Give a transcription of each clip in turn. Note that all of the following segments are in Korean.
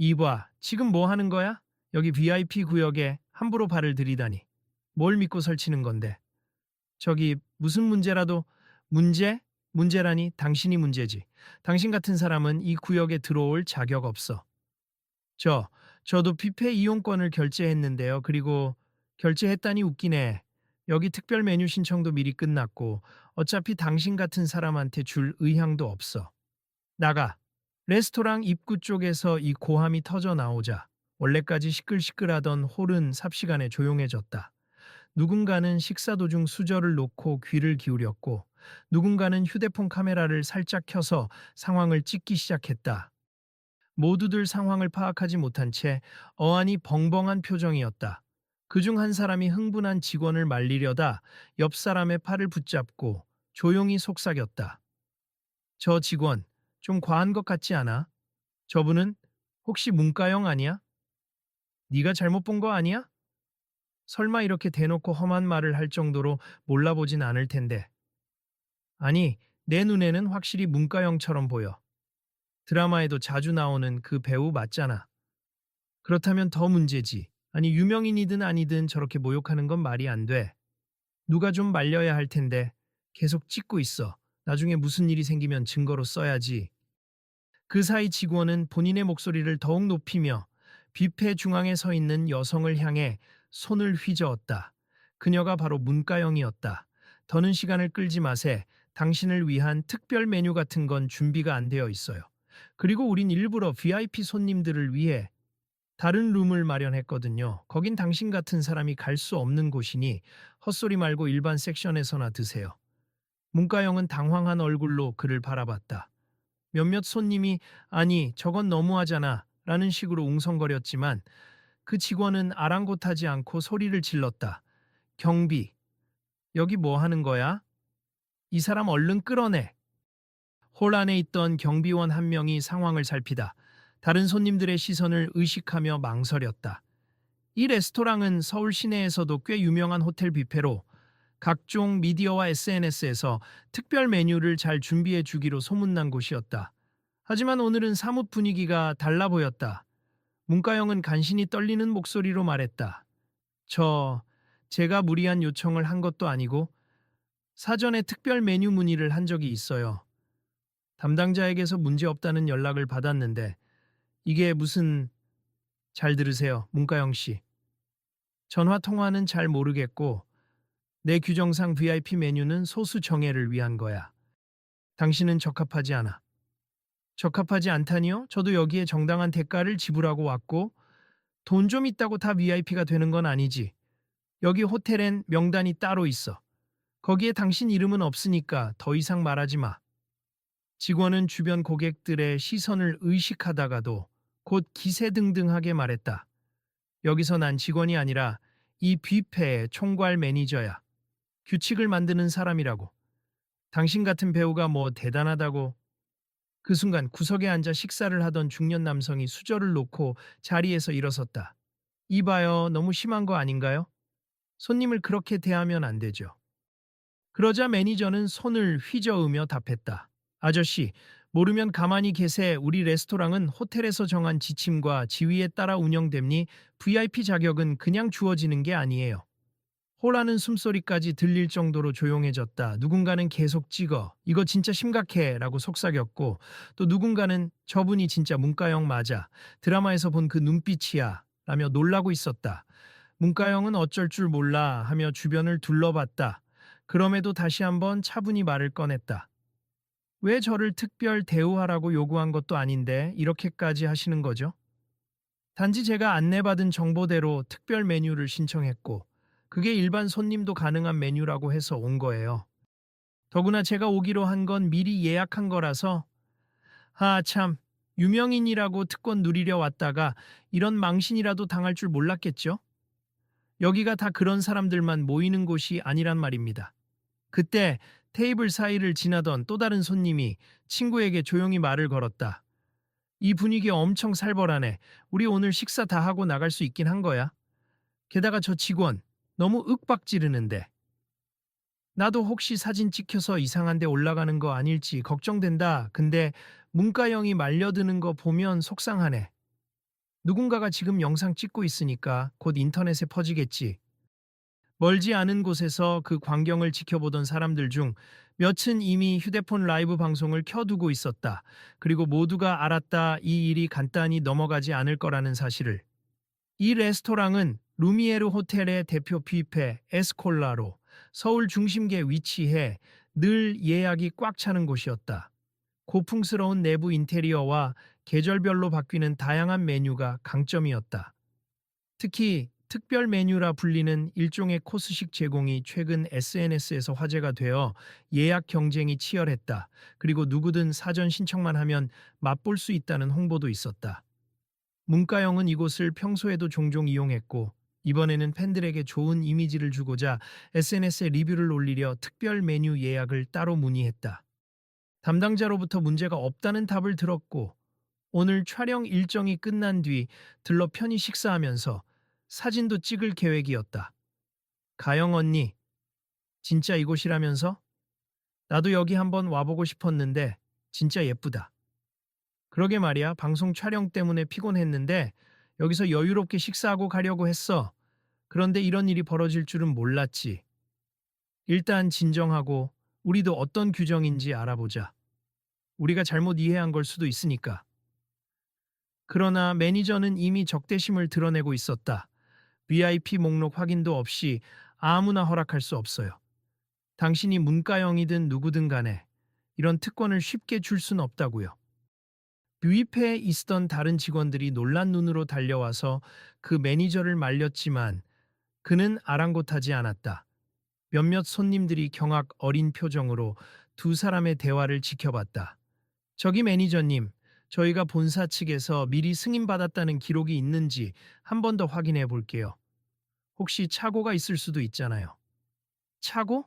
이봐, 지금 뭐 하는 거야? 여기 VIP 구역에 함부로 발을 들이다니. 뭘 믿고 설치는 건데? 저기 무슨 문제라도 문제? 문제라니 당신이 문제지. 당신 같은 사람은 이 구역에 들어올 자격 없어. 저, 저도 뷔페 이용권을 결제했는데요. 그리고 결제했다니 웃기네. 여기 특별 메뉴 신청도 미리 끝났고 어차피 당신 같은 사람한테 줄 의향도 없어. 나가. 레스토랑 입구 쪽에서 이 고함이 터져 나오자 원래까지 시끌시끌하던 홀은 삽시간에 조용해졌다. 누군가는 식사 도중 수저를 놓고 귀를 기울였고 누군가는 휴대폰 카메라를 살짝 켜서 상황을 찍기 시작했다. 모두들 상황을 파악하지 못한 채 어안이 벙벙한 표정이었다. 그중 한 사람이 흥분한 직원을 말리려다 옆 사람의 팔을 붙잡고 조용히 속삭였다. 저 직원, 좀 과한 것 같지 않아? 저분은 혹시 문과형 아니야? 네가 잘못 본 거 아니야? 설마 이렇게 대놓고 험한 말을 할 정도로 몰라보진 않을 텐데. 아니, 내 눈에는 확실히 문과형처럼 보여. 드라마에도 자주 나오는 그 배우 맞잖아. 그렇다면 더 문제지. 아니, 유명인이든 아니든 저렇게 모욕하는 건 말이 안 돼. 누가 좀 말려야 할 텐데 계속 찍고 있어. 나중에 무슨 일이 생기면 증거로 써야지. 그 사이 직원은 본인의 목소리를 더욱 높이며 뷔페 중앙에 서 있는 여성을 향해 손을 휘저었다. 그녀가 바로 문가영이었다. 더는 시간을 끌지 마세. 당신을 위한 특별 메뉴 같은 건 준비가 안 되어 있어요. 그리고 우린 일부러 VIP 손님들을 위해 다른 룸을 마련했거든요. 거긴 당신 같은 사람이 갈 수 없는 곳이니 헛소리 말고 일반 섹션에서나 드세요. 문가영은 당황한 얼굴로 그를 바라봤다. 몇몇 손님이 아니 저건 너무하잖아 라는 식으로 웅성거렸지만 그 직원은 아랑곳하지 않고 소리를 질렀다. 경비, 여기 뭐 하는 거야? 이 사람 얼른 끌어내. 홀 안에 있던 경비원 한 명이 상황을 살피다 다른 손님들의 시선을 의식하며 망설였다. 이 레스토랑은 서울 시내에서도 꽤 유명한 호텔 뷔페로 각종 미디어와 SNS에서 특별 메뉴를 잘 준비해 주기로 소문난 곳이었다. 하지만 오늘은 사뭇 분위기가 달라 보였다. 문가영은 간신히 떨리는 목소리로 말했다. 제가 무리한 요청을 한 것도 아니고 사전에 특별 메뉴 문의를 한 적이 있어요. 담당자에게서 문제 없다는 연락을 받았는데 이게 무슨 잘 들으세요, 문가영 씨. 전화 통화는 잘 모르겠고 내 규정상 VIP 메뉴는 소수 정예를 위한 거야. 당신은 적합하지 않아. 적합하지 않다니요? 저도 여기에 정당한 대가를 지불하고 왔고 돈 좀 있다고 다 VIP가 되는 건 아니지. 여기 호텔엔 명단이 따로 있어. 거기에 당신 이름은 없으니까 더 이상 말하지 마. 직원은 주변 고객들의 시선을 의식하다가도 곧 기세등등하게 말했다. 여기서 난 직원이 아니라 이 뷔페의 총괄 매니저야. 규칙을 만드는 사람이라고. 당신 같은 배우가 뭐 대단하다고. 그 순간 구석에 앉아 식사를 하던 중년 남성이 수저를 놓고 자리에서 일어섰다. 이봐요, 너무 심한 거 아닌가요? 손님을 그렇게 대하면 안 되죠. 그러자 매니저는 손을 휘저으며 답했다. 아저씨, 모르면 가만히 계세. 우리 레스토랑은 호텔에서 정한 지침과 지위에 따라 운영됨니 VIP 자격은 그냥 주어지는 게 아니에요. 호라는 숨소리까지 들릴 정도로 조용해졌다. 누군가는 계속 찍어. 이거 진짜 심각해. 라고 속삭였고 또 누군가는 저분이 진짜 문가영 맞아. 드라마에서 본 그 눈빛이야. 라며 놀라고 있었다. 문가영은 어쩔 줄 몰라 하며 주변을 둘러봤다. 그럼에도 다시 한번 차분히 말을 꺼냈다. 왜 저를 특별 대우하라고 요구한 것도 아닌데 이렇게까지 하시는 거죠? 단지 제가 안내받은 정보대로 특별 메뉴를 신청했고 그게 일반 손님도 가능한 메뉴라고 해서 온 거예요. 더구나 제가 오기로 한 건 미리 예약한 거라서 참, 유명인이라고 특권 누리려 왔다가 이런 망신이라도 당할 줄 몰랐겠죠? 여기가 다 그런 사람들만 모이는 곳이 아니란 말입니다. 그때 테이블 사이를 지나던 또 다른 손님이 친구에게 조용히 말을 걸었다. 이 분위기 엄청 살벌하네. 우리 오늘 식사 다 하고 나갈 수 있긴 한 거야. 게다가 저 직원 너무 윽박 지르는데. 나도 혹시 사진 찍혀서 이상한 데 올라가는 거 아닐지 걱정된다. 근데 문가영이 말려드는 거 보면 속상하네. 누군가가 지금 영상 찍고 있으니까 곧 인터넷에 퍼지겠지. 멀지 않은 곳에서 그 광경을 지켜보던 사람들 중 몇은 이미 휴대폰 라이브 방송을 켜두고 있었다. 그리고 모두가 알았다. 이 일이 간단히 넘어가지 않을 거라는 사실을. 이 레스토랑은 루미에르 호텔의 대표 뷔페 에스콜라로 서울 중심계에 위치해 늘 예약이 꽉 차는 곳이었다. 고풍스러운 내부 인테리어와 계절별로 바뀌는 다양한 메뉴가 강점이었다. 특히 특별 메뉴라 불리는 일종의 코스식 제공이 최근 SNS에서 화제가 되어 예약 경쟁이 치열했다. 그리고 누구든 사전 신청만 하면 맛볼 수 있다는 홍보도 있었다. 문가영은 이곳을 평소에도 종종 이용했고 이번에는 팬들에게 좋은 이미지를 주고자 SNS에 리뷰를 올리려 특별 메뉴 예약을 따로 문의했다. 담당자로부터 문제가 없다는 답을 들었고 오늘 촬영 일정이 끝난 뒤 들러 편히 식사하면서 사진도 찍을 계획이었다. 가영 언니, 진짜 이곳이라면서? 나도 여기 한번 와보고 싶었는데 진짜 예쁘다. 그러게 말이야, 방송 촬영 때문에 피곤했는데 여기서 여유롭게 식사하고 가려고 했어. 그런데 이런 일이 벌어질 줄은 몰랐지. 일단 진정하고 우리도 어떤 규정인지 알아보자. 우리가 잘못 이해한 걸 수도 있으니까. 그러나 매니저는 이미 적대심을 드러내고 있었다. VIP 목록 확인도 없이 아무나 허락할 수 없어요. 당신이 문과영이든 누구든 간에 이런 특권을 쉽게 줄 순 없다고요. 뷔페에 있었던 다른 직원들이 놀란 눈으로 달려와서 그 매니저를 말렸지만 그는 아랑곳하지 않았다. 몇몇 손님들이 경악 어린 표정으로 두 사람의 대화를 지켜봤다. 저기 매니저님, 저희가 본사 측에서 미리 승인받았다는 기록이 있는지 한 번 더 확인해 볼게요. 혹시 착오가 있을 수도 있잖아요. 착오?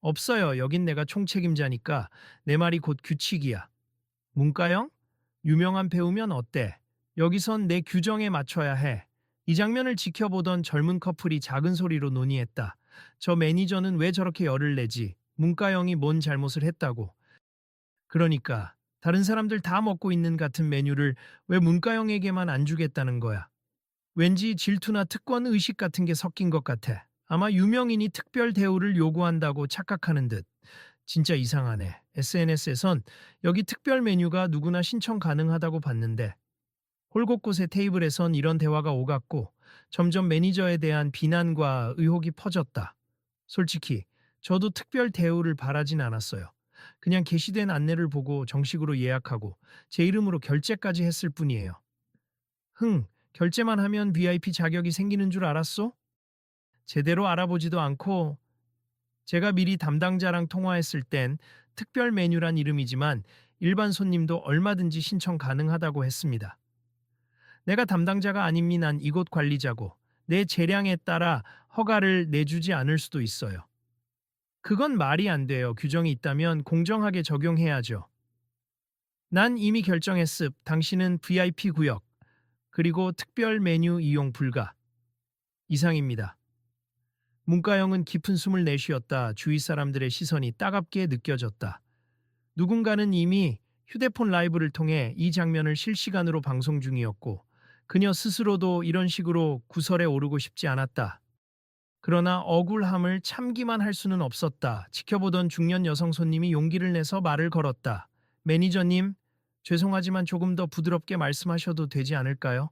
없어요. 여긴 내가 총책임자니까 내 말이 곧 규칙이야. 문과영? 유명한 배우면 어때? 여기선 내 규정에 맞춰야 해. 이 장면을 지켜보던 젊은 커플이 작은 소리로 논의했다. 저 매니저는 왜 저렇게 열을 내지? 문과영이 뭔 잘못을 했다고. 그러니까 다른 사람들 다 먹고 있는 같은 메뉴를 왜 문과영에게만 안 주겠다는 거야. 왠지 질투나 특권 의식 같은 게 섞인 것 같아. 아마 유명인이 특별 대우를 요구한다고 착각하는 듯. 진짜 이상하네. SNS에선 여기 특별 메뉴가 누구나 신청 가능하다고 봤는데 홀 곳곳의 테이블에선 이런 대화가 오갔고 점점 매니저에 대한 비난과 의혹이 퍼졌다. 솔직히 저도 특별 대우를 바라진 않았어요. 그냥 게시된 안내를 보고 정식으로 예약하고 제 이름으로 결제까지 했을 뿐이에요. 결제만 하면 VIP 자격이 생기는 줄 알았어? 제대로 알아보지도 않고 제가 미리 담당자랑 통화했을 땐 특별 메뉴란 이름이지만 일반 손님도 얼마든지 신청 가능하다고 했습니다. 내가 담당자가 아님니 난 이곳 관리자고 내 재량에 따라 허가를 내주지 않을 수도 있어요. 그건 말이 안 돼요. 규정이 있다면 공정하게 적용해야죠. 난 이미 결정했습. 당신은 VIP 구역, 그리고 특별 메뉴 이용 불가. 이상입니다. 문과영은 깊은 숨을 내쉬었다. 주위 사람들의 시선이 따갑게 느껴졌다. 누군가는 이미 휴대폰 라이브를 통해 이 장면을 실시간으로 방송 중이었고 그녀 스스로도 이런 식으로 구설에 오르고 싶지 않았다. 그러나 억울함을 참기만 할 수는 없었다. 지켜보던 중년 여성 손님이 용기를 내서 말을 걸었다. 매니저님, 죄송하지만 조금 더 부드럽게 말씀하셔도 되지 않을까요?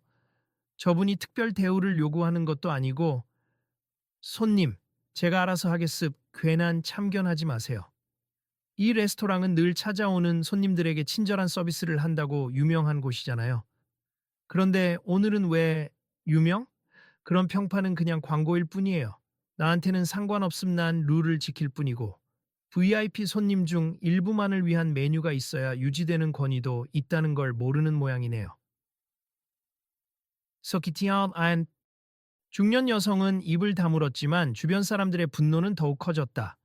저분이 특별 대우를 요구하는 것도 아니고 손님, 제가 알아서 하겠습. 괜한 참견하지 마세요. 이 레스토랑은 늘 찾아오는 손님들에게 친절한 서비스를 한다고 유명한 곳이잖아요. 그런데 오늘은 왜 유명? 그런 평판은 그냥 광고일 뿐이에요. 나한테는 상관없음. 난 룰을 지킬 뿐이고 VIP 손님 중 일부만을 위한 메뉴가 있어야 유지되는 권위도 있다는 걸 모르는 모양이네요. 서키티안 안 중년 여성은 입을 다물었지만 주변 사람들의 분노는 더욱 커졌다.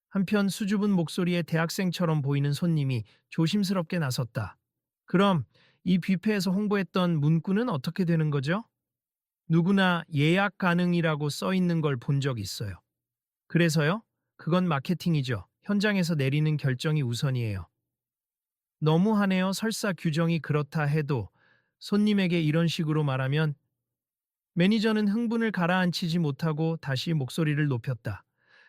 한편 수줍은 목소리의 대학생처럼 보이는 손님이 조심스럽게 나섰다. 그럼 이 뷔페에서 홍보했던 문구는 어떻게 되는 거죠? 누구나 예약 가능이라고 써 있는 걸 본 적 있어요. 그래서요? 그건 마케팅이죠. 현장에서 내리는 결정이 우선이에요. 너무하네요. 설사 규정이 그렇다 해도 손님에게 이런 식으로 말하면 매니저는 흥분을 가라앉히지 못하고 다시 목소리를 높였다.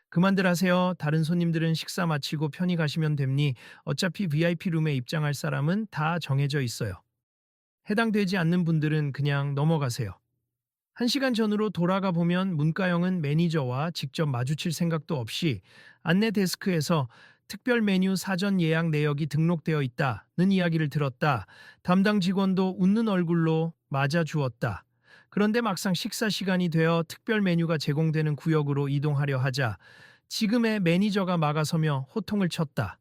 그만들 하세요. 다른 손님들은 식사 마치고 편히 가시면 됩니. 어차피 VIP 룸에 입장할 사람은 다 정해져 있어요. 해당되지 않는 분들은 그냥 넘어가세요. 1시간 전으로 돌아가 보면 문가영은 매니저와 직접 마주칠 생각도 없이 안내 데스크에서 특별 메뉴 사전 예약 내역이 등록되어 있다는 이야기를 들었다. 담당 직원도 웃는 얼굴로 맞아 주었다. 그런데 막상 식사 시간이 되어 특별 메뉴가 제공되는 구역으로 이동하려 하자 지금의 매니저가 막아서며 호통을 쳤다.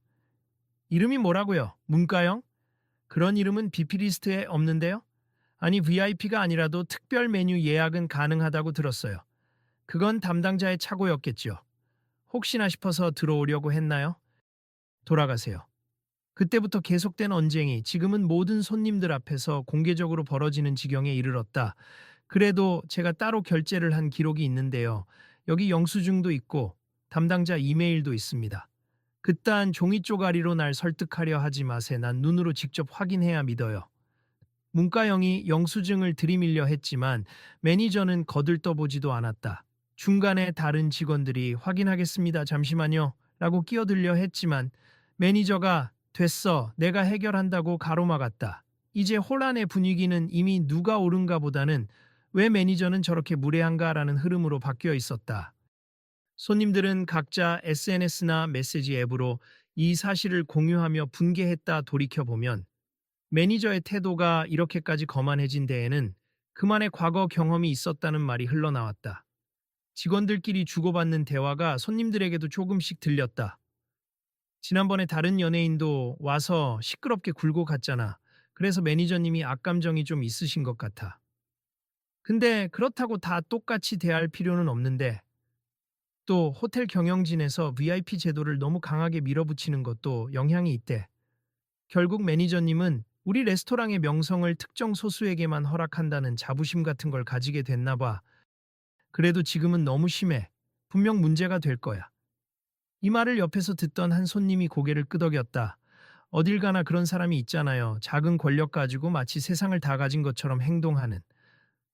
이름이 뭐라고요? 문가영? 그런 이름은 비피리스트에 없는데요? 아니 VIP가 아니라도 특별 메뉴 예약은 가능하다고 들었어요. 그건 담당자의 착오였겠죠. 혹시나 싶어서 들어오려고 했나요? 돌아가세요. 그때부터 계속된 언쟁이 지금은 모든 손님들 앞에서 공개적으로 벌어지는 지경에 이르렀다. 그래도 제가 따로 결제를 한 기록이 있는데요. 여기 영수증도 있고 담당자 이메일도 있습니다. 그딴 종이 쪼가리로 날 설득하려 하지 마세. 난 눈으로 직접 확인해야 믿어요. 문과영이 영수증을 들이밀려 했지만 매니저는 거들떠보지도 않았다. 중간에 다른 직원들이 확인하겠습니다. 잠시만요. 라고 끼어들려 했지만 매니저가 됐어. 내가 해결한다고 가로막았다. 이제 혼란의 분위기는 이미 누가 옳은가 보다는 왜 매니저는 저렇게 무례한가라는 흐름으로 바뀌어 있었다. 손님들은 각자 SNS나 메시지 앱으로 이 사실을 공유하며 분개했다. 돌이켜보면 매니저의 태도가 이렇게까지 거만해진 데에는 그만의 과거 경험이 있었다는 말이 흘러나왔다. 직원들끼리 주고받는 대화가 손님들에게도 조금씩 들렸다. 지난번에 다른 연예인도 와서 시끄럽게 굴고 갔잖아. 그래서 매니저님이 악감정이 좀 있으신 것 같아. 근데 그렇다고 다 똑같이 대할 필요는 없는데 또 호텔 경영진에서 VIP 제도를 너무 강하게 밀어붙이는 것도 영향이 있대. 결국 매니저님은 우리 레스토랑의 명성을 특정 소수에게만 허락한다는 자부심 같은 걸 가지게 됐나 봐. 그래도 지금은 너무 심해. 분명 문제가 될 거야. 이 말을 옆에서 듣던 한 손님이 고개를 끄덕였다. 어딜 가나 그런 사람이 있잖아요. 작은 권력 가지고 마치 세상을 다 가진 것처럼 행동하는.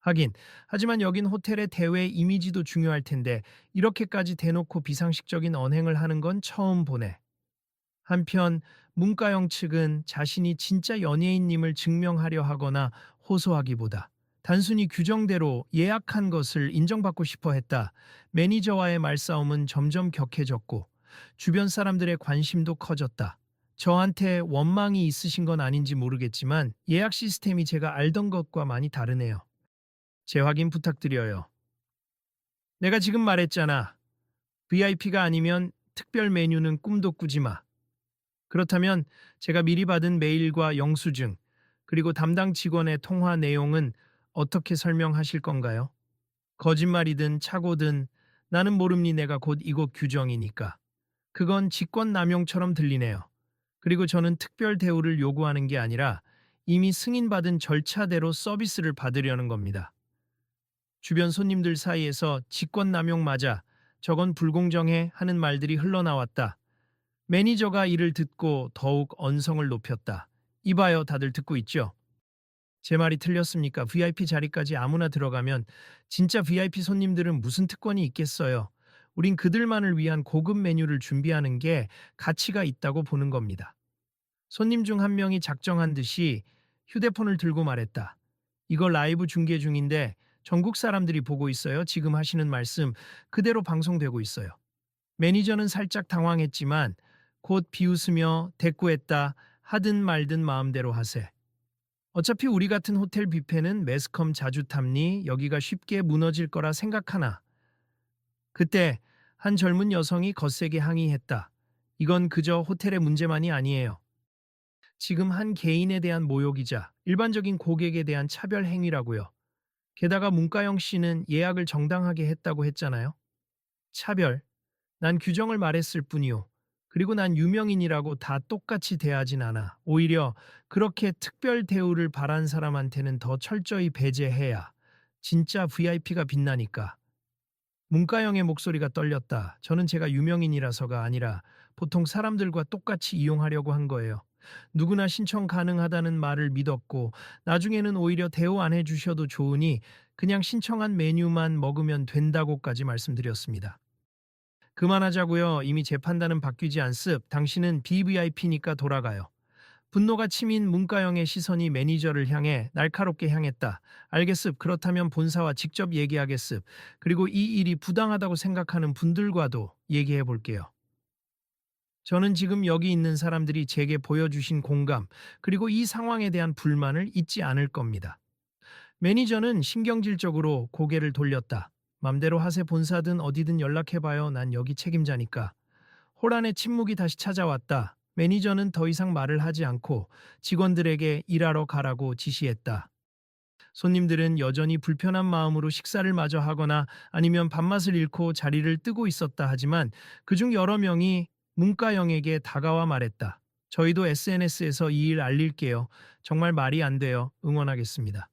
하긴, 하지만 여긴 호텔의 대외 이미지도 중요할 텐데 이렇게까지 대놓고 비상식적인 언행을 하는 건 처음 보네. 한편 문가영 측은 자신이 진짜 연예인님을 증명하려 하거나 호소하기보다 단순히 규정대로 예약한 것을 인정받고 싶어 했다. 매니저와의 말싸움은 점점 격해졌고 주변 사람들의 관심도 커졌다. 저한테 원망이 있으신 건 아닌지 모르겠지만 예약 시스템이 제가 알던 것과 많이 다르네요. 재확인 부탁드려요. 내가 지금 말했잖아. VIP가 아니면 특별 메뉴는 꿈도 꾸지 마. 그렇다면 제가 미리 받은 메일과 영수증, 그리고 담당 직원의 통화 내용은 어떻게 설명하실 건가요? 거짓말이든 착오든 나는 모릅니. 내가 곧 이곳 규정이니까. 그건 직권남용처럼 들리네요. 그리고 저는 특별 대우를 요구하는 게 아니라 이미 승인받은 절차대로 서비스를 받으려는 겁니다. 주변 손님들 사이에서 직권남용 맞아. 저건 불공정해 하는 말들이 흘러나왔다. 매니저가 이를 듣고 더욱 언성을 높였다. 이봐요, 다들 듣고 있죠? 제 말이 틀렸습니까? VIP 자리까지 아무나 들어가면 진짜 VIP 손님들은 무슨 특권이 있겠어요? 우린 그들만을 위한 고급 메뉴를 준비하는 게 가치가 있다고 보는 겁니다. 손님 중 한 명이 작정한 듯이 휴대폰을 들고 말했다. 이거 라이브 중계 중인데 전국 사람들이 보고 있어요. 지금 하시는 말씀 그대로 방송되고 있어요. 매니저는 살짝 당황했지만 곧 비웃으며 대꾸했다. 하든 말든 마음대로 하세. 어차피 우리 같은 호텔 뷔페는 매스컴 자주 탑니 여기가 쉽게 무너질 거라 생각하나. 그때 한 젊은 여성이 거세게 항의했다. 이건 그저 호텔의 문제만이 아니에요. 지금 한 개인에 대한 모욕이자 일반적인 고객에 대한 차별 행위라고요. 게다가 문가영 씨는 예약을 정당하게 했다고 했잖아요. 차별. 난 규정을 말했을 뿐이요. 그리고 난 유명인이라고 다 똑같이 대하진 않아. 오히려 그렇게 특별 대우를 바란 사람한테는 더 철저히 배제해야 진짜 VIP가 빛나니까. 문가영의 목소리가 떨렸다. 저는 제가 유명인이라서가 아니라 보통 사람들과 똑같이 이용하려고 한 거예요. 누구나 신청 가능하다는 말을 믿었고 나중에는 오히려 대우 안 해주셔도 좋으니 그냥 신청한 메뉴만 먹으면 된다고까지 말씀드렸습니다. 그만하자고요. 이미 재판단은 바뀌지 않습. 당신은 BVIP니까 돌아가요. 분노가 치민 문가영의 시선이 매니저를 향해 날카롭게 향했다. 알겠습. 그렇다면 본사와 직접 얘기하겠습. 그리고 이 일이 부당하다고 생각하는 분들과도 얘기해 볼게요. 저는 지금 여기 있는 사람들이 제게 보여주신 공감, 그리고 이 상황에 대한 불만을 잊지 않을 겁니다. 매니저는 신경질적으로 고개를 돌렸다. 맘대로 하세. 본사든 어디든 연락해봐요. 난 여기 책임자니까. 호란의 침묵이 다시 찾아왔다. 매니저는 더 이상 말을 하지 않고 직원들에게 일하러 가라고 지시했다. 손님들은 여전히 불편한 마음으로 식사를 마저 하거나 아니면 밥맛을 잃고 자리를 뜨고 있었다 하지만 그중 여러 명이 문가영에게 다가와 말했다. 저희도 SNS에서 이 일 알릴게요. 정말 말이 안 돼요. 응원하겠습니다.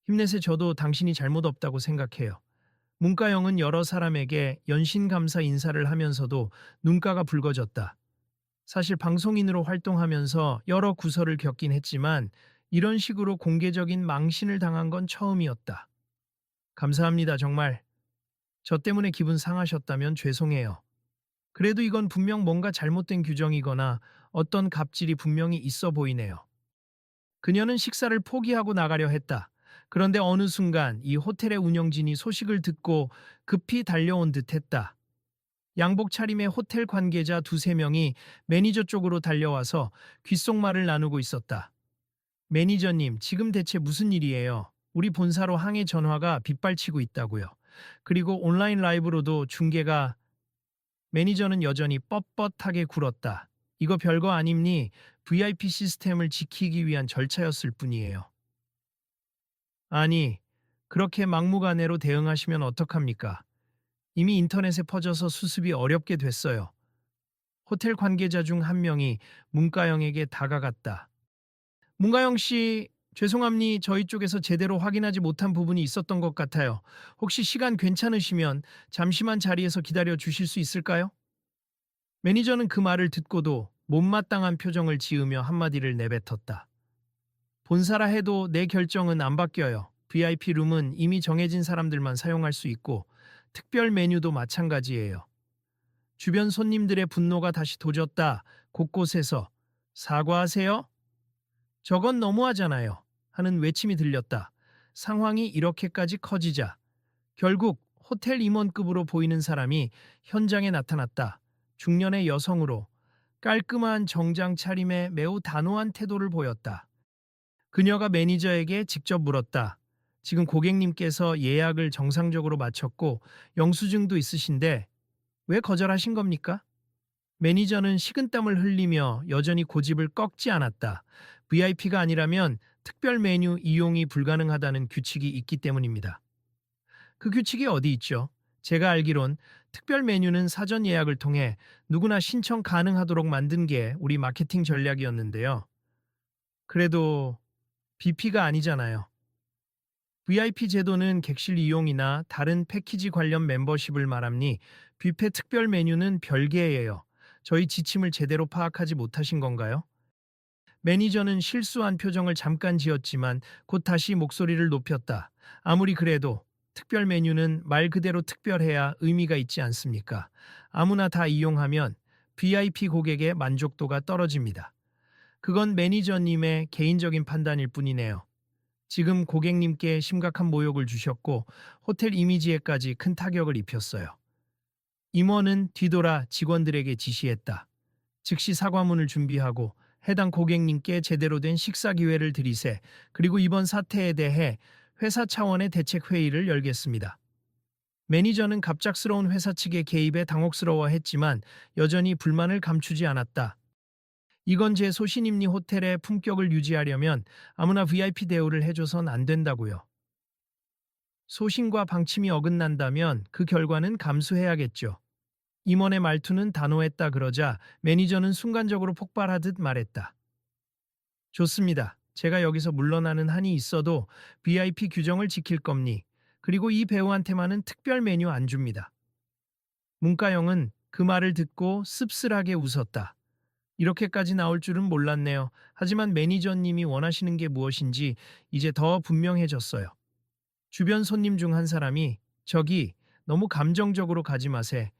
힘내세. 저도 당신이 잘못 없다고 생각해요. 문가영은 여러 사람에게 연신감사 인사를 하면서도 눈가가 붉어졌다. 사실 방송인으로 활동하면서 여러 구설을 겪긴 했지만 이런 식으로 공개적인 망신을 당한 건 처음이었다. 감사합니다. 정말. 저 때문에 기분 상하셨다면 죄송해요. 그래도 이건 분명 뭔가 잘못된 규정이거나 어떤 갑질이 분명히 있어 보이네요. 그녀는 식사를 포기하고 나가려 했다. 그런데 어느 순간 이 호텔의 운영진이 소식을 듣고 급히 달려온 듯 했다. 양복 차림의 호텔 관계자 두세 명이 매니저 쪽으로 달려와서 귓속말을 나누고 있었다. 매니저님, 지금 대체 무슨 일이에요? 우리 본사로 항해 전화가 빗발치고 있다고요. 그리고 온라인 라이브로도 중계가. 매니저는 여전히 뻣뻣하게 굴었다. 이거 별거 아닙니? VIP 시스템을 지키기 위한 절차였을 뿐이에요. 아니, 그렇게 막무가내로 대응하시면 어떡합니까? 이미 인터넷에 퍼져서 수습이 어렵게 됐어요. 호텔 관계자 중 한 명이 문가영에게 다가갔다. 문가영 씨, 죄송합니. 저희 쪽에서 제대로 확인하지 못한 부분이 있었던 것 같아요. 혹시 시간 괜찮으시면 잠시만 자리에서 기다려 주실 수 있을까요? 매니저는 그 말을 듣고도 못마땅한 표정을 지으며 한마디를 내뱉었다. 본사라 해도 내 결정은 안 바뀌어요. VIP 룸은 이미 정해진 사람들만 사용할 수 있고 특별 메뉴도 마찬가지예요. 주변 손님들의 분노가 다시 도졌다. 곳곳에서 사과하세요? 저건 너무하잖아요. 하는 외침이 들렸다. 상황이 이렇게까지 커지자 결국 호텔 임원급으로 보이는 사람이 현장에 나타났다. 중년의 여성으로 깔끔한 정장 차림에 매우 단호한 태도를 보였다. 그녀가 매니저에게 직접 물었다. 지금 고객님께서 예약을 정상적으로 마쳤고 영수증도 있으신데 왜 거절하신 겁니까? 매니저는 식은땀을 흘리며 여전히 고집을 꺾지 않았다. VIP가 아니라면 특별 메뉴 이용이 불가능하다는 규칙이 있기 때문입니다. 그 규칙이 어디 있죠? 제가 알기론 특별 메뉴는 사전 예약을 통해 누구나 신청 가능하도록 만든 게 우리 마케팅 전략이었는데요. 그래도 BP가 아니잖아요. VIP 제도는 객실 이용이나 다른 패키지 관련 멤버십을 말합니. 뷔페 특별 메뉴는 별개예요. 저희 지침을 제대로 파악하지 못하신 건가요? 매니저는 실수한 표정을 잠깐 지었지만 곧 다시 목소리를 높였다. 아무리 그래도 특별 메뉴는 말 그대로 특별해야 의미가 있지 않습니까? 아무나 다 이용하면 VIP 고객의 만족도가 떨어집니다. 그건 매니저님의 개인적인 판단일 뿐이네요. 지금 고객님께 심각한 모욕을 주셨고 호텔 이미지에까지 큰 타격을 입혔어요. 임원은 뒤돌아 직원들에게 지시했다. 즉시 사과문을 준비하고 해당 고객님께 제대로 된 식사 기회를 드리세. 그리고 이번 사태에 대해 회사 차원의 대책 회의를 열겠습니다. 매니저는 갑작스러운 회사 측의 개입에 당혹스러워했지만 여전히 불만을 감추지 않았다. 이건 제 소신입니. 호텔의 품격을 유지하려면 아무나 VIP 대우를 해줘선 안 된다고요. 소신과 방침이 어긋난다면 그 결과는 감수해야겠죠. 임원의 말투는 단호했다. 그러자 매니저는 순간적으로 폭발하듯 말했다. 좋습니다. 제가 여기서 물러나는 한이 있어도 VIP 규정을 지킬 겁니. 그리고 이 배우한테만은 특별 메뉴 안 줍니다. 문가영은 그 말을 듣고 씁쓸하게 웃었다. 이렇게까지 나올 줄은 몰랐네요. 하지만 매니저님이 원하시는 게 무엇인지 이제 더 분명해졌어요. 주변 손님 중 한 사람이 저기 너무 감정적으로 가지 마세.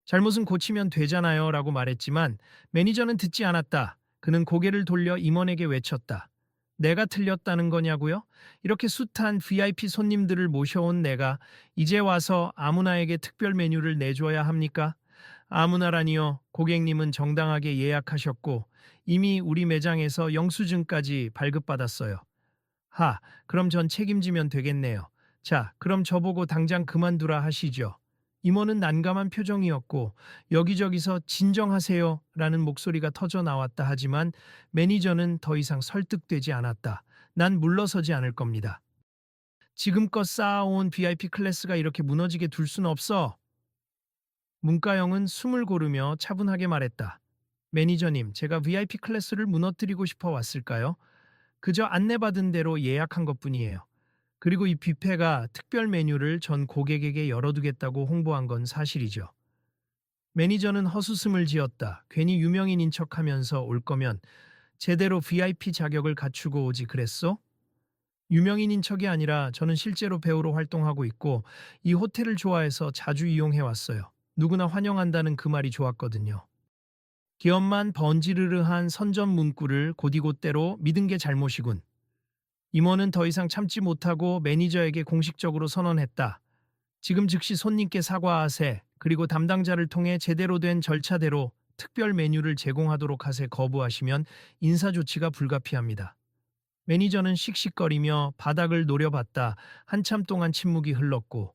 잘못은 고치면 되잖아요 라고 말했지만 매니저는 듣지 않았다. 그는 고개를 돌려 임원에게 외쳤다. 내가 틀렸다는 거냐고요? 이렇게 숱한 VIP 손님들을 모셔온 내가 이제 와서 아무나에게 특별 메뉴를 내줘야 합니까? 아무나라니요. 고객님은 정당하게 예약하셨고 이미 우리 매장에서 영수증까지 발급받았어요. 그럼 전 책임지면 되겠네요. 자, 그럼 저보고 당장 그만두라 하시죠. 임원은 난감한 표정이었고 여기저기서 진정하세요 라는 목소리가 터져 나왔다 하지만 매니저는 더 이상 설득되지 않았다. 난 물러서지 않을 겁니다. 지금껏 쌓아온 VIP 클래스가 이렇게 무너지게 둘 순 없어. 문과영은 숨을 고르며 차분하게 말했다. 매니저님, 제가 VIP 클래스를 무너뜨리고 싶어 왔을까요? 그저 안내받은 대로 예약한 것뿐이에요. 그리고 이 뷔페가 특별 메뉴를 전 고객에게 열어두겠다고 홍보한 건 사실이죠. 매니저는 헛웃음을 지었다. 괜히 유명인인 척하면서 올 거면 제대로 VIP 자격을 갖추고 오지 그랬어? 유명인인 척이 아니라 저는 실제로 배우로 활동하고 있고 이 호텔을 좋아해서 자주 이용해 왔어요. 누구나 환영한다는 그 말이 좋았거든요. 기업만 번지르르한 선전 문구를 곧이곧대로 믿은 게 잘못이군. 임원은 더 이상 참지 못하고 매니저에게 공식적으로 선언했다. 지금 즉시 손님께 사과하세. 그리고 담당자를 통해 제대로 된 절차대로 특별 메뉴를 제공하도록 하세. 거부하시면 인사조치가 불가피합니다. 매니저는 씩씩거리며 바닥을 노려봤다. 한참 동안 침묵이 흘렀고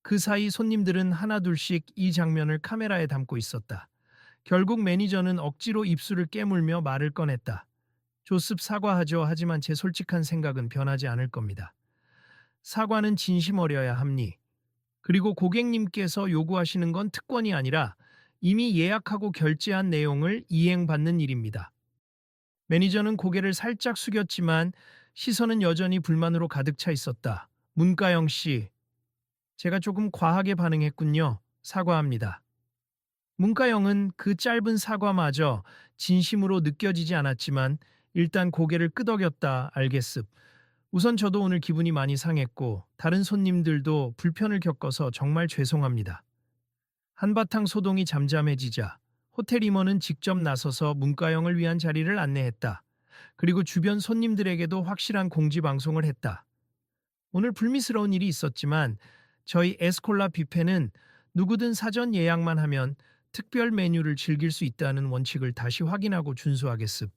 그 사이 손님들은 하나둘씩 이 장면을 카메라에 담고 있었다. 결국 매니저는 억지로 입술을 깨물며 말을 꺼냈다. 조습 사과하죠. 하지만 제 솔직한 생각은 변하지 않을 겁니다. 사과는 진심 어려야 합니. 그리고 고객님께서 요구하시는 건 특권이 아니라 이미 예약하고 결제한 내용을 이행받는 일입니다. 매니저는 고개를 살짝 숙였지만 시선은 여전히 불만으로 가득 차 있었다. 문가영 씨, 제가 조금 과하게 반응했군요. 사과합니다. 문가영은 그 짧은 사과마저 진심으로 느껴지지 않았지만 일단 고개를 끄덕였다. 알겠습. 우선 저도 오늘 기분이 많이 상했고 다른 손님들도 불편을 겪어서 정말 죄송합니다. 한바탕 소동이 잠잠해지자 호텔 임원은 직접 나서서 문가영을 위한 자리를 안내했다. 그리고 주변 손님들에게도 확실한 공지 방송을 했다. 오늘 불미스러운 일이 있었지만 저희 에스콜라 뷔페는 누구든 사전 예약만 하면 특별 메뉴를 즐길 수 있다는 원칙을 다시 확인하고 준수하겠습.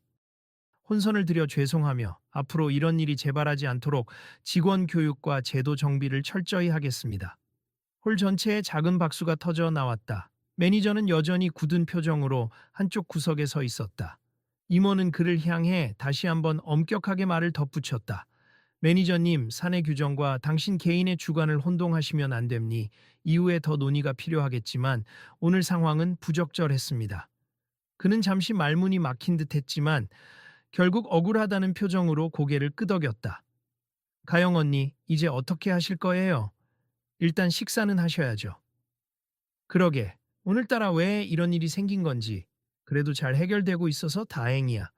혼선을 드려 죄송하며 앞으로 이런 일이 재발하지 않도록 직원 교육과 제도 정비를 철저히 하겠습니다. 홀 전체에 작은 박수가 터져 나왔다. 매니저는 여전히 굳은 표정으로 한쪽 구석에 서 있었다. 임원은 그를 향해 다시 한번 엄격하게 말을 덧붙였다. 매니저님, 사내 규정과 당신 개인의 주관을 혼동하시면 안 됩니. 이후에 더 논의가 필요하겠지만 오늘 상황은 부적절했습니다. 그는 잠시 말문이 막힌 듯 했지만 결국 억울하다는 표정으로 고개를 끄덕였다. 가영 언니, 이제 어떻게 하실 거예요? 일단 식사는 하셔야죠. 그러게, 오늘따라 왜 이런 일이 생긴 건지 그래도 잘 해결되고 있어서 다행이야.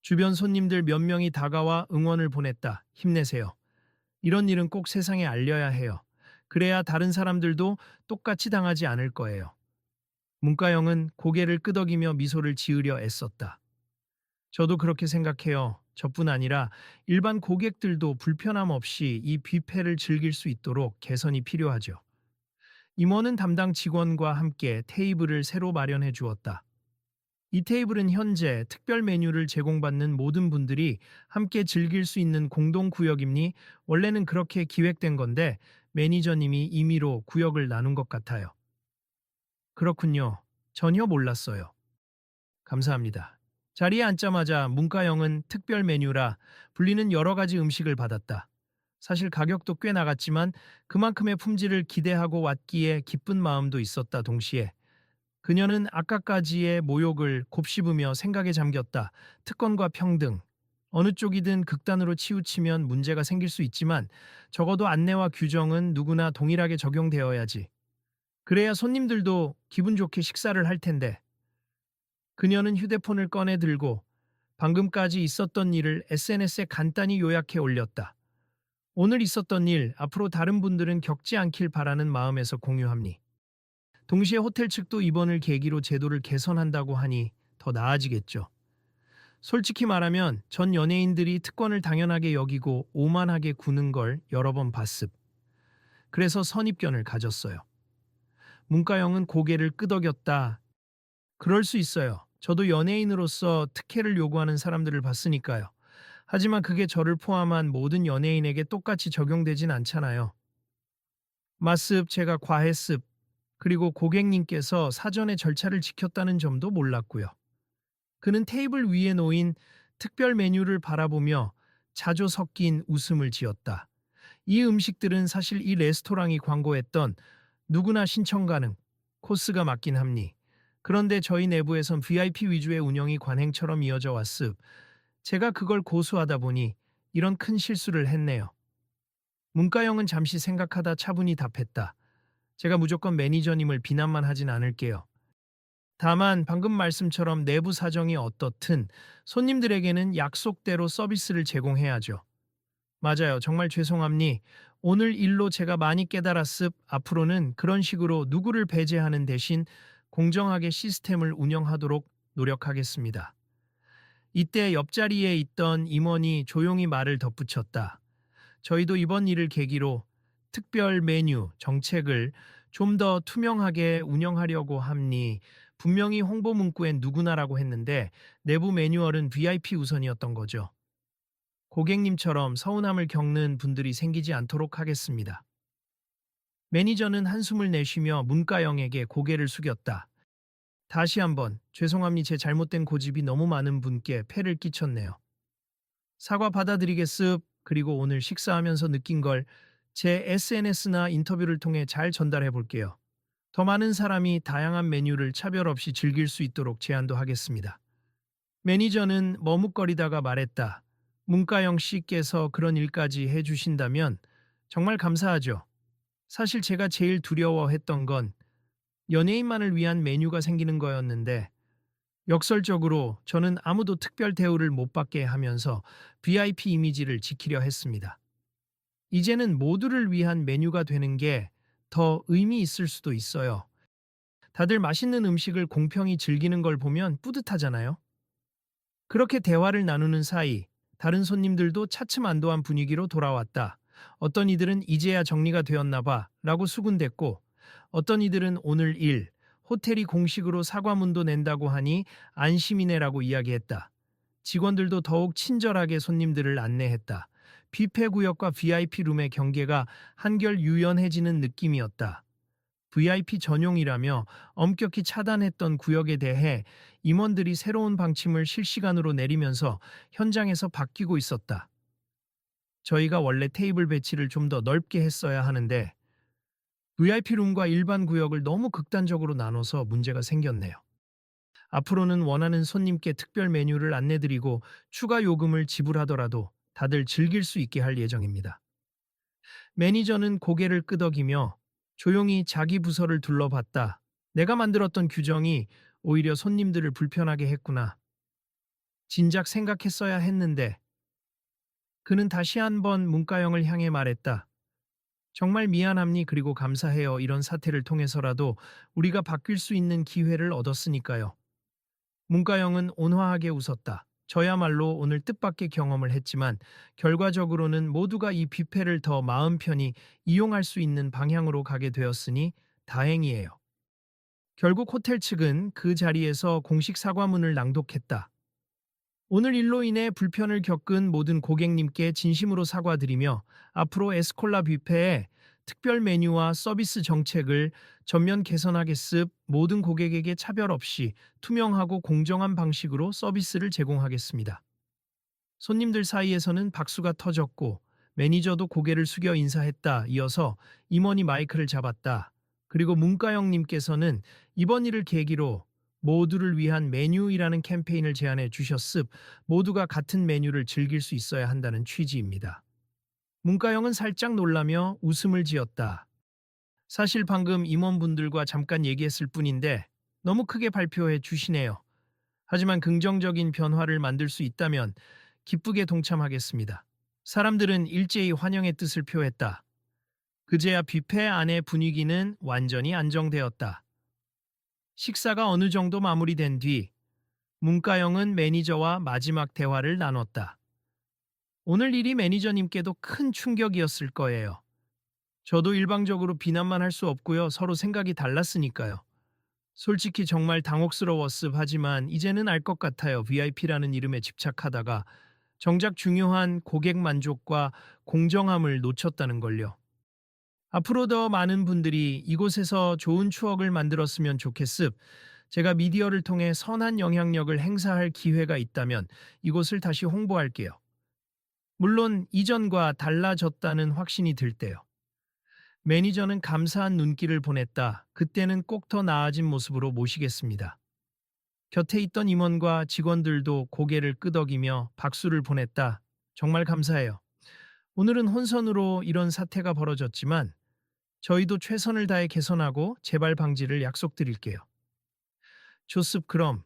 주변 손님들 몇 명이 다가와 응원을 보냈다. 힘내세요. 이런 일은 꼭 세상에 알려야 해요. 그래야 다른 사람들도 똑같이 당하지 않을 거예요. 문가영은 고개를 끄덕이며 미소를 지으려 애썼다. 저도 그렇게 생각해요. 저뿐 아니라 일반 고객들도 불편함 없이 이 뷔페를 즐길 수 있도록 개선이 필요하죠. 임원은 담당 직원과 함께 테이블을 새로 마련해 주었다. 이 테이블은 현재 특별 메뉴를 제공받는 모든 분들이 함께 즐길 수 있는 공동구역이니 원래는 그렇게 기획된 건데 매니저님이 임의로 구역을 나눈 것 같아요. 그렇군요. 전혀 몰랐어요. 감사합니다. 자리에 앉자마자 문가영은 특별 메뉴라 불리는 여러 가지 음식을 받았다. 사실 가격도 꽤 나갔지만 그만큼의 품질을 기대하고 왔기에 기쁜 마음도 있었다. 동시에 그녀는 아까까지의 모욕을 곱씹으며 생각에 잠겼다. 특권과 평등. 어느 쪽이든 극단으로 치우치면 문제가 생길 수 있지만 적어도 안내와 규정은 누구나 동일하게 적용되어야지. 그래야 손님들도 기분 좋게 식사를 할 텐데. 그녀는 휴대폰을 꺼내 들고 방금까지 있었던 일을 SNS에 간단히 요약해 올렸다. 오늘 있었던 일, 앞으로 다른 분들은 겪지 않길 바라는 마음에서 공유합니. 동시에 호텔 측도 이번을 계기로 제도를 개선한다고 하니 더 나아지겠죠. 솔직히 말하면 전 연예인들이 특권을 당연하게 여기고 오만하게 구는 걸 여러 번 봤습. 그래서 선입견을 가졌어요. 문가영은 고개를 끄덕였다. 그럴 수 있어요. 저도 연예인으로서 특혜를 요구하는 사람들을 봤으니까요. 하지만 그게 저를 포함한 모든 연예인에게 똑같이 적용되진 않잖아요. 마습, 제가 과했습. 그리고 고객님께서 사전에 절차를 지켰다는 점도 몰랐고요. 그는 테이블 위에 놓인 특별 메뉴를 바라보며 자주 섞인 웃음을 지었다. 이 음식들은 사실 이 레스토랑이 광고했던 누구나 신청 가능 코스가 맞긴 합니. 그런데 저희 내부에선 VIP 위주의 운영이 관행처럼 이어져 왔습. 제가 그걸 고수하다 보니 이런 큰 실수를 했네요. 문가영은 잠시 생각하다 차분히 답했다. 제가 무조건 매니저님을 비난만 하진 않을게요. 다만 방금 말씀처럼 내부 사정이 어떻든 손님들에게는 약속대로 서비스를 제공해야죠. 맞아요. 정말 죄송합니. 오늘 일로 제가 많이 깨달았습. 앞으로는 그런 식으로 누구를 배제하는 대신 공정하게 시스템을 운영하도록 노력하겠습니다. 이때 옆자리에 있던 임원이 조용히 말을 덧붙였다. 저희도 이번 일을 계기로 특별 메뉴 정책을 좀 더 투명하게 운영하려고 합니. 분명히 홍보 문구엔 누구나라고 했는데 내부 매뉴얼은 VIP 우선이었던 거죠. 고객님처럼 서운함을 겪는 분들이 생기지 않도록 하겠습니다. 매니저는 한숨을 내쉬며 문가영에게 고개를 숙였다. 다시 한번 죄송합니. 제 잘못된 고집이 너무 많은 분께 폐를 끼쳤네요. 사과 받아드리겠습. 그리고 오늘 식사하면서 느낀 걸 제 SNS나 인터뷰를 통해 잘 전달해 볼게요. 더 많은 사람이 다양한 메뉴를 차별 없이 즐길 수 있도록 제안도 하겠습니다. 매니저는 머뭇거리다가 말했다. 문가영 씨께서 그런 일까지 해주신다면 정말 감사하죠. 사실 제가 제일 두려워했던 건 연예인만을 위한 메뉴가 생기는 거였는데 역설적으로 저는 아무도 특별 대우를 못 받게 하면서 VIP 이미지를 지키려 했습니다. 이제는 모두를 위한 메뉴가 되는 게 더 의미 있을 수도 있어요. 다들 맛있는 음식을 공평히 즐기는 걸 보면 뿌듯하잖아요. 그렇게 대화를 나누는 사이 다른 손님들도 차츰 안도한 분위기로 돌아왔다. 어떤 이들은 이제야 정리가 되었나 봐 라고 수군댔고 어떤 이들은 오늘 일, 호텔이 공식으로 사과문도 낸다고 하니 안심이네라고 이야기했다. 직원들도 더욱 친절하게 손님들을 안내했다. 뷔페 구역과 VIP 룸의 경계가 한결 유연해지는 느낌이었다. VIP 전용이라며 엄격히 차단했던 구역에 대해 임원들이 새로운 방침을 실시간으로 내리면서 현장에서 바뀌고 있었다. 저희가 원래 테이블 배치를 좀 더 넓게 했어야 하는데 VIP 룸과 일반 구역을 너무 극단적으로 나눠서 문제가 생겼네요. 앞으로는 원하는 손님께 특별 메뉴를 안내드리고 추가 요금을 지불하더라도 다들 즐길 수 있게 할 예정입니다. 매니저는 고개를 끄덕이며 조용히 자기 부서를 둘러봤다. 내가 만들었던 규정이 오히려 손님들을 불편하게 했구나. 진작 생각했어야 했는데. 그는 다시 한번 문가영을 향해 말했다. 정말 미안합니. 그리고 감사해요. 이런 사태를 통해서라도 우리가 바뀔 수 있는 기회를 얻었으니까요. 문가영은 온화하게 웃었다. 저야말로 오늘 뜻밖의 경험을 했지만 결과적으로는 모두가 이 뷔페를 더 마음 편히 이용할 수 있는 방향으로 가게 되었으니 다행이에요. 결국 호텔 측은 그 자리에서 공식 사과문을 낭독했다. 오늘 일로 인해 불편을 겪은 모든 고객님께 진심으로 사과드리며 앞으로 에스콜라 뷔페의 특별 메뉴와 서비스 정책을 전면 개선하겠습. 모든 고객에게 차별 없이 투명하고 공정한 방식으로 서비스를 제공하겠습니다. 손님들 사이에서는 박수가 터졌고 매니저도 고개를 숙여 인사했다. 이어서 임원이 마이크를 잡았다. 그리고 문가영님께서는 이번 일을 계기로 모두를 위한 메뉴이라는 캠페인을 제안해 주셨습. 모두가 같은 메뉴를 즐길 수 있어야 한다는 취지입니다. 문가영은 살짝 놀라며 웃음을 지었다. 사실 방금 임원분들과 잠깐 얘기했을 뿐인데 너무 크게 발표해 주시네요. 하지만 긍정적인 변화를 만들 수 있다면 기쁘게 동참하겠습니다. 사람들은 일제히 환영의 뜻을 표했다. 그제야 뷔페 안의 분위기는 완전히 안정되었다. 식사가 어느 정도 마무리된 뒤 문가영은 매니저와 마지막 대화를 나눴다. 오늘 일이 매니저님께도 큰 충격이었을 거예요. 저도 일방적으로 비난만 할 수 없고요. 서로 생각이 달랐으니까요. 솔직히 정말 당혹스러웠습 하지만 이제는 알 것 같아요. VIP라는 이름에 집착하다가 정작 중요한 고객 만족과 공정함을 놓쳤다는 걸요. 앞으로 더 많은 분들이 이곳에서 좋은 추억을 만들었으면 좋겠습. 제가 미디어를 통해 선한 영향력을 행사할 기회가 있다면 이곳을 다시 홍보할게요. 물론 이전과 달라졌다는 확신이 들 때요. 매니저는 감사한 눈길을 보냈다. 그때는 꼭 더 나아진 모습으로 모시겠습니다. 곁에 있던 임원과 직원들도 고개를 끄덕이며 박수를 보냈다. 정말 감사해요. 오늘은 혼선으로 이런 사태가 벌어졌지만 저희도 최선을 다해 개선하고 재발 방지를 약속드릴게요. 좋습. 그럼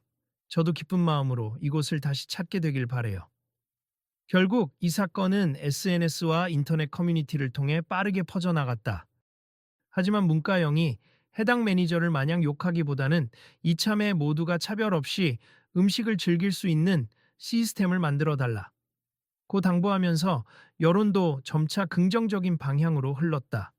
저도 기쁜 마음으로 이곳을 다시 찾게 되길 바래요. 결국 이 사건은 SNS와 인터넷 커뮤니티를 통해 빠르게 퍼져나갔다. 하지만 문가영이 해당 매니저를 마냥 욕하기보다는 이참에 모두가 차별 없이 음식을 즐길 수 있는 시스템을 만들어 달라. 고 당부하면서 여론도 점차 긍정적인 방향으로 흘렀다.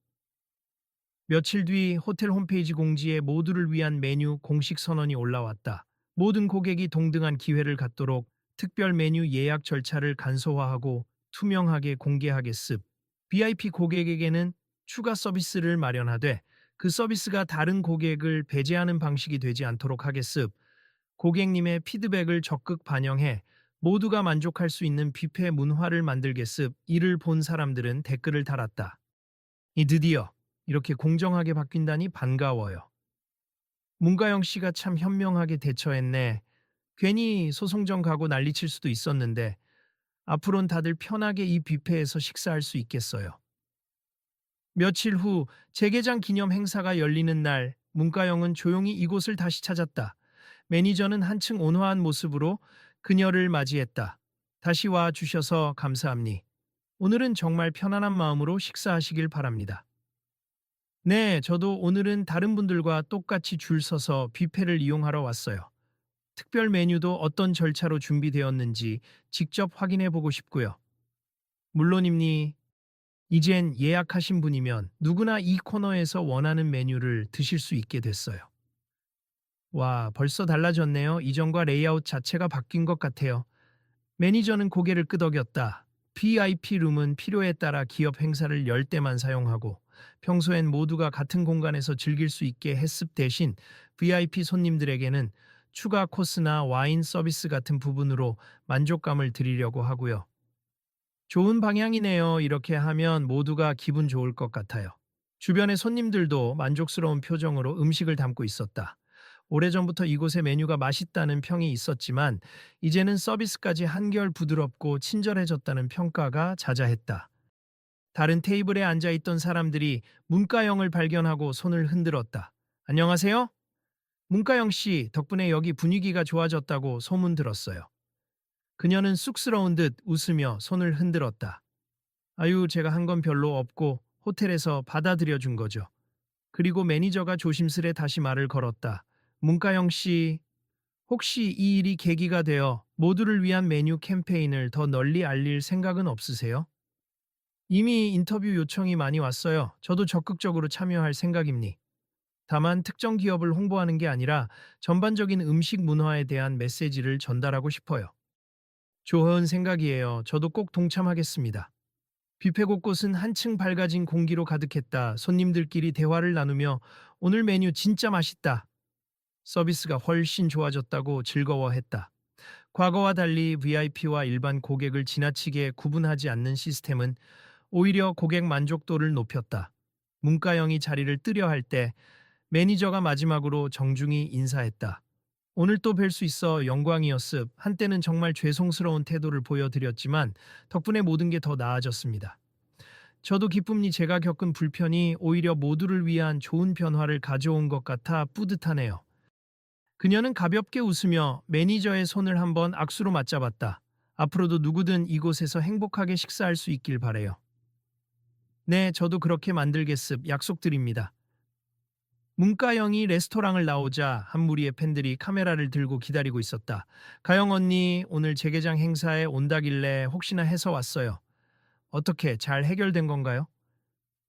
며칠 뒤 호텔 홈페이지 공지에 모두를 위한 메뉴 공식 선언이 올라왔다. 모든 고객이 동등한 기회를 갖도록 특별 메뉴 예약 절차를 간소화하고 투명하게 공개하겠습. VIP 고객에게는 추가 서비스를 마련하되 그 서비스가 다른 고객을 배제하는 방식이 되지 않도록 하겠습. 고객님의 피드백을 적극 반영해 모두가 만족할 수 있는 뷔페 문화를 만들겠습. 이를 본 사람들은 댓글을 달았다. 이 드디어 이렇게 공정하게 바뀐다니 반가워요. 문가영 씨가 참 현명하게 대처했네. 괜히 소송전 가고 난리칠 수도 있었는데 앞으로는 다들 편하게 이 뷔페에서 식사할 수 있겠어요. 며칠 후 재개장 기념 행사가 열리는 날 문가영은 조용히 이곳을 다시 찾았다. 매니저는 한층 온화한 모습으로 그녀를 맞이했다. 다시 와 주셔서 감사합니. 오늘은 정말 편안한 마음으로 식사하시길 바랍니다. 네, 저도 오늘은 다른 분들과 똑같이 줄 서서 뷔페를 이용하러 왔어요. 특별 메뉴도 어떤 절차로 준비되었는지 직접 확인해 보고 싶고요. 물론입니. 이젠 예약하신 분이면 누구나 이 코너에서 원하는 메뉴를 드실 수 있게 됐어요. 와, 벌써 달라졌네요. 이전과 레이아웃 자체가 바뀐 것 같아요. 매니저는 고개를 끄덕였다. VIP 룸은 필요에 따라 기업 행사를 열 때만 사용하고 평소엔 모두가 같은 공간에서 즐길 수 있게 했습. 대신 VIP 손님들에게는 추가 코스나 와인 서비스 같은 부분으로 만족감을 드리려고 하고요. 좋은 방향이네요. 이렇게 하면 모두가 기분 좋을 것 같아요. 주변의 손님들도 만족스러운 표정으로 음식을 담고 있었다. 오래전부터 이곳의 메뉴가 맛있다는 평이 있었지만 이제는 서비스까지 한결 부드럽고 친절해졌다는 평가가 자자했다. 다른 테이블에 앉아있던 사람들이 문가영을 발견하고 손을 흔들었다. 안녕하세요? 문가영 씨, 덕분에 여기 분위기가 좋아졌다고 소문 들었어요. 그녀는 쑥스러운 듯 웃으며 손을 흔들었다. 아유, 제가 한 건 별로 없고 호텔에서 받아들여 준 거죠. 그리고 매니저가 조심스레 다시 말을 걸었다. 문가영 씨, 혹시 이 일이 계기가 되어 모두를 위한 메뉴 캠페인을 더 널리 알릴 생각은 없으세요? 이미 인터뷰 요청이 많이 왔어요. 저도 적극적으로 참여할 생각입니. 다만 특정 기업을 홍보하는 게 아니라 전반적인 음식 문화에 대한 메시지를 전달하고 싶어요. 좋은 생각이에요. 저도 꼭 동참하겠습니다. 뷔페 곳곳은 한층 밝아진 공기로 가득했다. 손님들끼리 대화를 나누며 오늘 메뉴 진짜 맛있다. 서비스가 훨씬 좋아졌다고 즐거워했다. 과거와 달리 VIP와 일반 고객을 지나치게 구분하지 않는 시스템은 오히려 고객 만족도를 높였다. 문가영이 자리를 뜨려 할 때 매니저가 마지막으로 정중히 인사했다. 오늘 또 뵐 수 있어 영광이었습. 한때는 정말 죄송스러운 태도를 보여드렸지만 덕분에 모든 게 더 나아졌습니다. 저도 기쁨이 제가 겪은 불편이 오히려 모두를 위한 좋은 변화를 가져온 것 같아 뿌듯하네요. 그녀는 가볍게 웃으며 매니저의 손을 한번 악수로 맞잡았다. 앞으로도 누구든 이곳에서 행복하게 식사할 수 있길 바래요. 네, 저도 그렇게 만들겠습. 약속드립니다. 문가영이 레스토랑을 나오자 한 무리의 팬들이 카메라를 들고 기다리고 있었다. 가영 언니, 오늘 재개장 행사에 온다길래 혹시나 해서 왔어요. 어떻게 잘 해결된 건가요?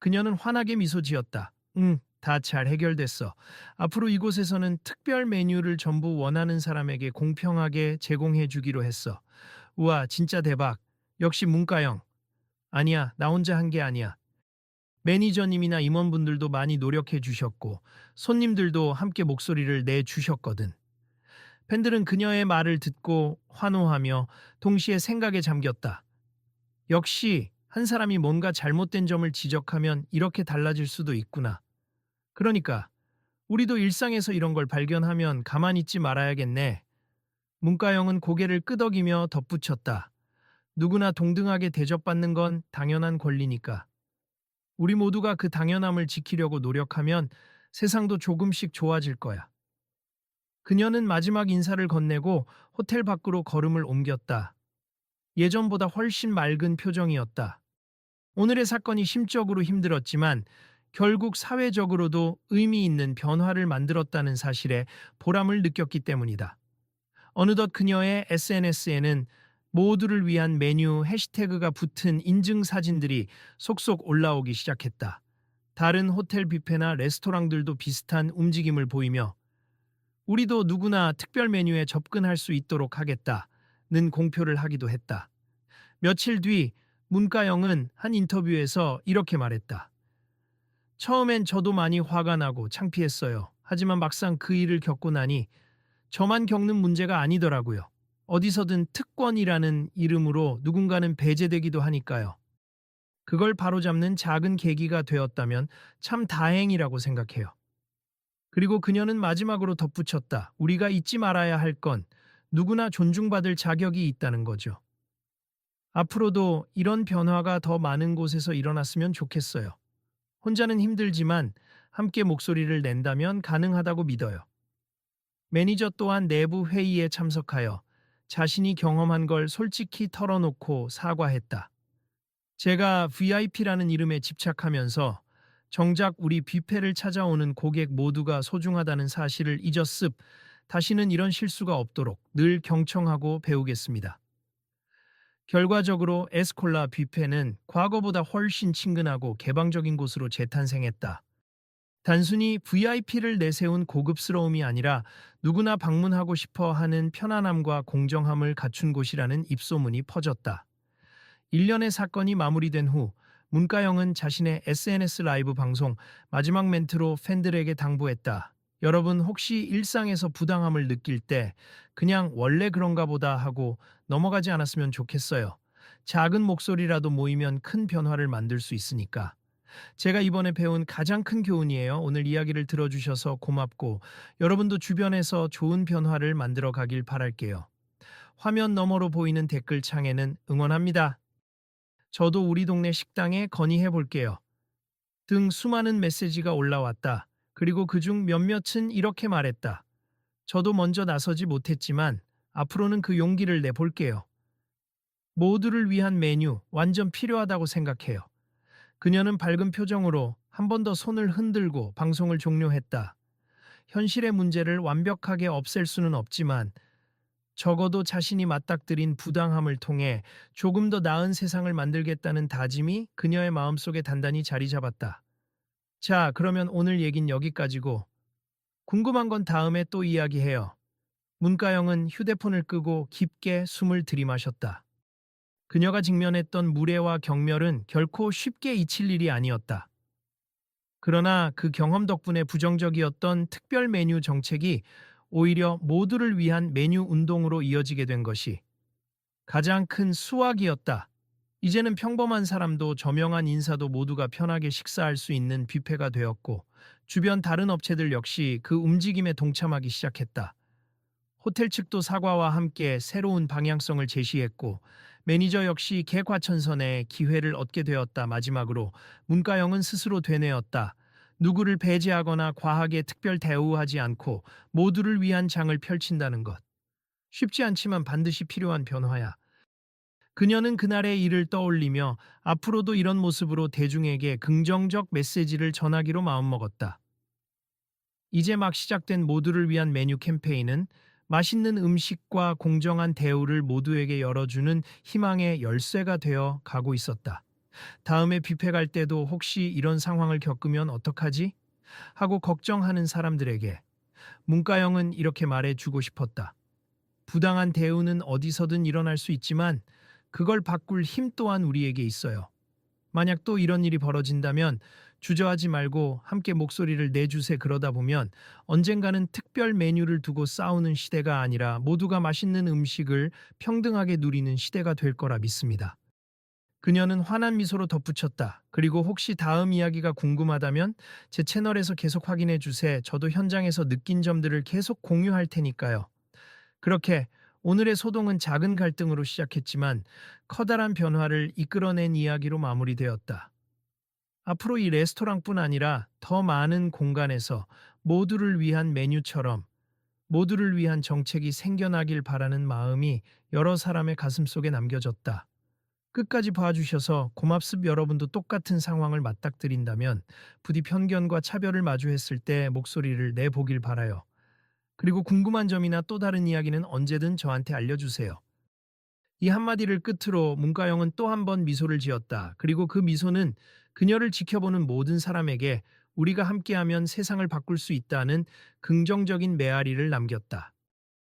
그녀는 환하게 미소 지었다. 응, 다 잘 해결됐어. 앞으로 이곳에서는 특별 메뉴를 전부 원하는 사람에게 공평하게 제공해 주기로 했어. 우와, 진짜 대박. 역시 문가영. 아니야, 나 혼자 한 게 아니야. 매니저님이나 임원분들도 많이 노력해 주셨고, 손님들도 함께 목소리를 내 주셨거든. 팬들은 그녀의 말을 듣고 환호하며 동시에 생각에 잠겼다. 역시 한 사람이 뭔가 잘못된 점을 지적하면 이렇게 달라질 수도 있구나. 그러니까 우리도 일상에서 이런 걸 발견하면 가만히 있지 말아야겠네. 문가영은 고개를 끄덕이며 덧붙였다. 누구나 동등하게 대접받는 건 당연한 권리니까. 우리 모두가 그 당연함을 지키려고 노력하면 세상도 조금씩 좋아질 거야. 그녀는 마지막 인사를 건네고 호텔 밖으로 걸음을 옮겼다. 예전보다 훨씬 맑은 표정이었다. 오늘의 사건이 심적으로 힘들었지만 결국 사회적으로도 의미 있는 변화를 만들었다는 사실에 보람을 느꼈기 때문이다. 어느덧 그녀의 SNS에는 모두를 위한 메뉴 해시태그가 붙은 인증 사진들이 속속 올라오기 시작했다. 다른 호텔 뷔페나 레스토랑들도 비슷한 움직임을 보이며 우리도 누구나 특별 메뉴에 접근할 수 있도록 하겠다는 공표를 하기도 했다. 며칠 뒤 문가영은 한 인터뷰에서 이렇게 말했다. 처음엔 저도 많이 화가 나고 창피했어요. 하지만 막상 그 일을 겪고 나니 저만 겪는 문제가 아니더라고요. 어디서든 특권이라는 이름으로 누군가는 배제되기도 하니까요. 그걸 바로잡는 작은 계기가 되었다면 참 다행이라고 생각해요. 그리고 그녀는 마지막으로 덧붙였다. 우리가 잊지 말아야 할 건 누구나 존중받을 자격이 있다는 거죠. 앞으로도 이런 변화가 더 많은 곳에서 일어났으면 좋겠어요. 혼자는 힘들지만 함께 목소리를 낸다면 가능하다고 믿어요. 매니저 또한 내부 회의에 참석하여 자신이 경험한 걸 솔직히 털어놓고 사과했다. 제가 VIP라는 이름에 집착하면서 정작 우리 뷔페를 찾아오는 고객 모두가 소중하다는 사실을 잊었습. 다시는 이런 실수가 없도록 늘 경청하고 배우겠습니다. 결과적으로 에스콜라 뷔페는 과거보다 훨씬 친근하고 개방적인 곳으로 재탄생했다. 단순히 VIP를 내세운 고급스러움이 아니라 누구나 방문하고 싶어 하는 편안함과 공정함을 갖춘 곳이라는 입소문이 퍼졌다. 일련의 사건이 마무리된 후 문가영은 자신의 SNS 라이브 방송 마지막 멘트로 팬들에게 당부했다. 여러분 혹시 일상에서 부당함을 느낄 때 그냥 원래 그런가 보다 하고 넘어가지 않았으면 좋겠어요. 작은 목소리라도 모이면 큰 변화를 만들 수 있으니까. 제가 이번에 배운 가장 큰 교훈이에요. 오늘 이야기를 들어주셔서 고맙고 여러분도 주변에서 좋은 변화를 만들어 가길 바랄게요. 화면 너머로 보이는 댓글 창에는 응원합니다. 저도 우리 동네 식당에 건의해 볼게요. 등 수많은 메시지가 올라왔다. 그리고 그중 몇몇은 이렇게 말했다. 저도 먼저 나서지 못했지만 앞으로는 그 용기를 내볼게요. 모두를 위한 메뉴 완전 필요하다고 생각해요. 그녀는 밝은 표정으로 한 번 더 손을 흔들고 방송을 종료했다. 현실의 문제를 완벽하게 없앨 수는 없지만 적어도 자신이 맞닥뜨린 부당함을 통해 조금 더 나은 세상을 만들겠다는 다짐이 그녀의 마음속에 단단히 자리 잡았다. 자, 그러면 오늘 얘긴 여기까지고 궁금한 건 다음에 또 이야기해요. 문가영은 휴대폰을 끄고 깊게 숨을 들이마셨다. 그녀가 직면했던 무례와 경멸은 결코 쉽게 잊힐 일이 아니었다. 그러나 그 경험 덕분에 부정적이었던 특별 메뉴 정책이 오히려 모두를 위한 메뉴 운동으로 이어지게 된 것이 가장 큰 수확이었다. 이제는 평범한 사람도 저명한 인사도 모두가 편하게 식사할 수 있는 뷔페가 되었고 주변 다른 업체들 역시 그 움직임에 동참하기 시작했다. 호텔 측도 사과와 함께 새로운 방향성을 제시했고 매니저 역시 개과천선의 기회를 얻게 되었다. 마지막으로 문가영은 스스로 되뇌었다. 누구를 배제하거나 과하게 특별 대우하지 않고 모두를 위한 장을 펼친다는 것. 쉽지 않지만 반드시 필요한 변화야. 그녀는 그날의 일을 떠올리며 앞으로도 이런 모습으로 대중에게 긍정적 메시지를 전하기로 마음먹었다. 이제 막 시작된 모두를 위한 메뉴 캠페인은 맛있는 음식과 공정한 대우를 모두에게 열어주는 희망의 열쇠가 되어 가고 있었다. 다음에 뷔페 갈 때도 혹시 이런 상황을 겪으면 어떡하지? 하고 걱정하는 사람들에게 문가영은 이렇게 말해주고 싶었다. 부당한 대우는 어디서든 일어날 수 있지만 그걸 바꿀 힘 또한 우리에게 있어요. 만약 또 이런 일이 벌어진다면 주저하지 말고 함께 목소리를 내주세. 그러다 보면 언젠가는 특별 메뉴를 두고 싸우는 시대가 아니라 모두가 맛있는 음식을 평등하게 누리는 시대가 될 거라 믿습니다. 그녀는 환한 미소로 덧붙였다. 그리고 혹시 다음 이야기가 궁금하다면 제 채널에서 계속 확인해 주세. 저도 현장에서 느낀 점들을 계속 공유할 테니까요. 그렇게 오늘의 소동은 작은 갈등으로 시작했지만 커다란 변화를 이끌어낸 이야기로 마무리되었다. 앞으로 이 레스토랑뿐 아니라 더 많은 공간에서 모두를 위한 메뉴처럼 모두를 위한 정책이 생겨나길 바라는 마음이 여러 사람의 가슴속에 남겨졌다. 끝까지 봐주셔서 고맙습니다. 여러분도 똑같은 상황을 맞닥뜨린다면 부디 편견과 차별을 마주했을 때 목소리를 내보길 바라요. 그리고 궁금한 점이나 또 다른 이야기는 언제든 저한테 알려주세요. 이 한마디를 끝으로 문가영은 또 한 번 미소를 지었다. 그리고 그 미소는 그녀를 지켜보는 모든 사람에게 우리가 함께하면 세상을 바꿀 수 있다는 긍정적인 메아리를 남겼다.